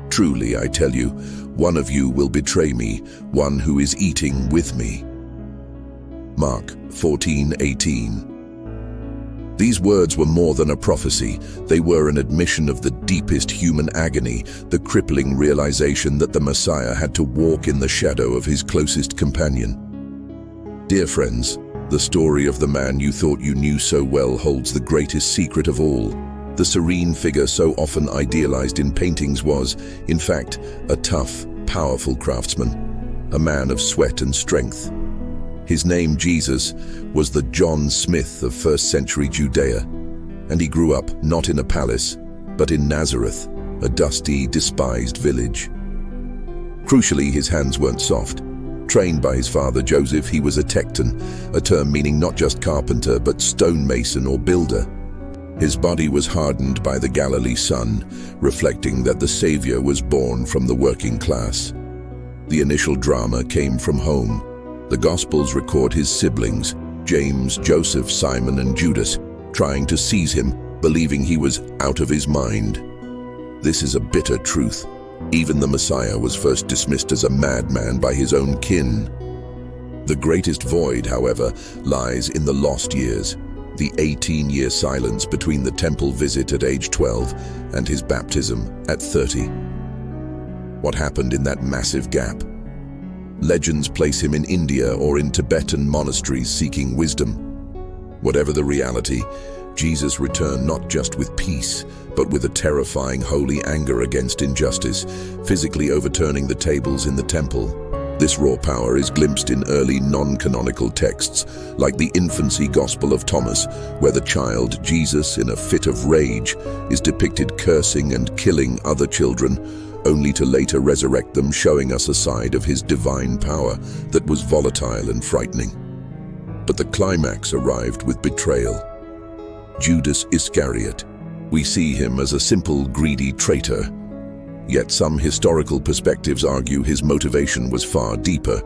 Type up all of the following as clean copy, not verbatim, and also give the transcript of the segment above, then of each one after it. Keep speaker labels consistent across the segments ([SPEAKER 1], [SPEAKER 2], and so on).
[SPEAKER 1] Truly, I tell you, one of you will betray me, one who is eating with me." Mark 14:18. These words were more than a prophecy. They were an admission of the deepest human agony, the crippling realization that the Messiah had to walk in the shadow of his closest companion. Dear friends, the story of the man you thought you knew so well holds the greatest secret of all. The serene figure so often idealized in paintings was, in fact, a tough, powerful craftsman, a man of sweat and strength. His name, Jesus, was the John Smith of first-century Judea, and he grew up not in a palace, but in Nazareth, a dusty, despised village. Crucially, his hands weren't soft. Trained by his father Joseph, he was a tekton, a term meaning not just carpenter, but stonemason or builder. His body was hardened by the Galilee sun, reflecting that the Savior was born from the working class. The initial drama came from home. The Gospels record his siblings, James, Joseph, Simon, and Judas, trying to seize him, believing he was out of his mind. This is a bitter truth. Even the Messiah was first dismissed as a madman by his own kin. The greatest void, however, lies in the lost years, the 18-year silence between the temple visit at age 12 and his baptism at 30. What happened in that massive gap? Legends place him in India or in Tibetan monasteries seeking wisdom. Whatever the reality, Jesus returned not just with peace, but with a terrifying holy anger against injustice, physically overturning the tables in the temple. This raw power is glimpsed in early non-canonical texts, like the infancy Gospel of Thomas, where the child Jesus, in a fit of rage, is depicted cursing and killing other children, only to later resurrect them, showing us a side of his divine power that was volatile and frightening. But the climax arrived with betrayal. Judas Iscariot. We see him as a simple, greedy traitor. Yet some historical perspectives argue his motivation was far deeper.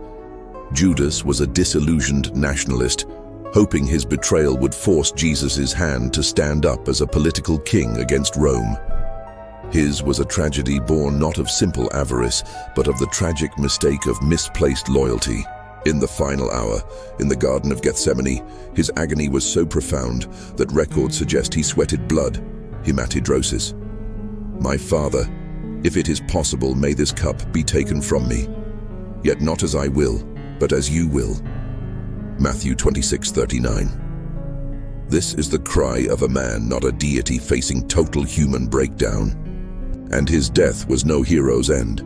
[SPEAKER 1] Judas was a disillusioned nationalist, hoping his betrayal would force Jesus' hand to stand up as a political king against Rome. His was a tragedy born not of simple avarice, but of the tragic mistake of misplaced loyalty. In the final hour, in the Garden of Gethsemane, his agony was so profound that records suggest he sweated blood, hematidrosis. "My Father, if it is possible, may this cup be taken from me. Yet not as I will, but as you will." Matthew 26:39. This is the cry of a man, not a deity, facing total human breakdown. And his death was no hero's end.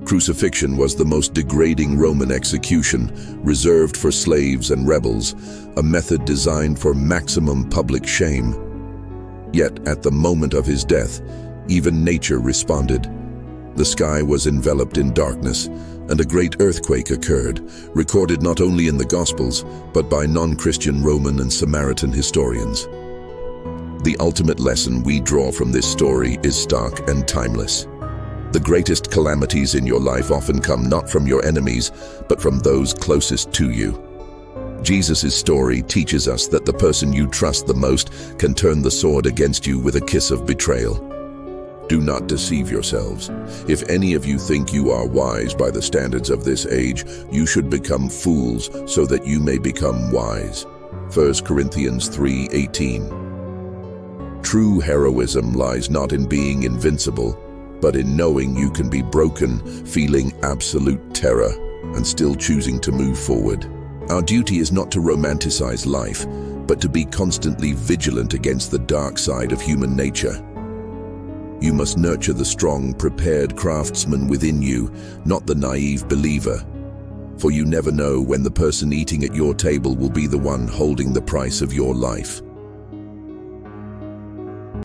[SPEAKER 1] Crucifixion was the most degrading Roman execution, reserved for slaves and rebels, a method designed for maximum public shame. Yet at the moment of his death, even nature responded. The sky was enveloped in darkness, and a great earthquake occurred, recorded not only in the Gospels, but by non-Christian Roman and Samaritan historians. The ultimate lesson we draw from this story is stark and timeless. The greatest calamities in your life often come not from your enemies, but from those closest to you. Jesus' story teaches us that the person you trust the most can turn the sword against you with a kiss of betrayal. Do not deceive yourselves. If any of you think you are wise by the standards of this age, you should become fools so that you may become wise. 1 Corinthians 3:18. True heroism lies not in being invincible, but in knowing you can be broken, feeling absolute terror, and still choosing to move forward. Our duty is not to romanticize life, but to be constantly vigilant against the dark side of human nature. You must nurture the strong, prepared craftsman within you, not the naive believer. For you never know when the person eating at your table will be the one holding the price of your life.